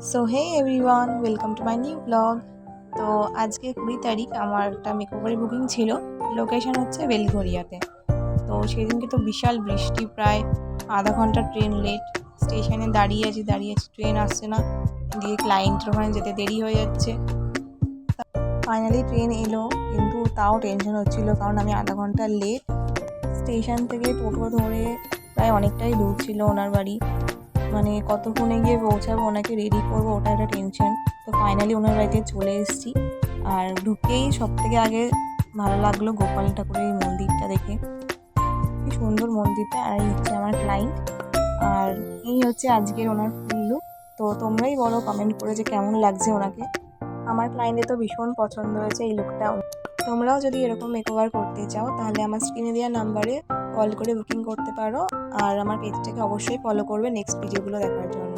So hey everyone, welcome to my new blog. তো আজকে 20 তারিখ আমার একটা মেকওভারের বুকিং ছিল। লোকেশন হচ্ছে বেলঘরিয়াতে। তো সেদিনকে তো বিশাল বৃষ্টি, প্রায় আধা ঘন্টা ট্রেন লেট। স্টেশনে দাঁড়িয়ে আছি, ট্রেন আসছে না। দিয়ে ক্লায়েন্টের ওখানে যেতে দেরি হয়ে যাচ্ছে। ফাইনালি ট্রেন এলো, কিন্তু তাও টেনশন হচ্ছিল, কারণ আমি আধা ঘন্টা লেট। স্টেশন থেকে টোটো ধরে প্রায় অনেকটাই দূর ছিল ওনার বাড়ি। মানে কতক্ষণে গিয়ে পৌঁছাবো, ওনাকে রেডি করবো, ওটা একটা টেনশন। তো ফাইনালি ওনার বাড়িতে চলে এসেছি। আর ঢুকেই সব থেকে আগে ভালো লাগলো গোপাল ঠাকুরের এই মন্দিরটা দেখে। কি সুন্দর মন্দিরটা। আর এই হচ্ছে আমার ক্লায়েন্ট, আর এই হচ্ছে আজকের ওনার ফুল লুক। তো তোমরাই বলো কমেন্ট করে যে কেমন লাগছে ওনাকে। আমার ক্লায়েন্টের তো ভীষণ পছন্দ হয়েছে এই লুকটা। তোমরাও যদি এরকম মেকওভার করতে চাও, তাহলে আমার স্ক্রিনে দেওয়া নাম্বারে কল করে বুকিং করতে পারো। আর আমার পেজটাকে অবশ্যই ফলো করবে নেক্সট ভিডিওগুলো দেখার জন্য।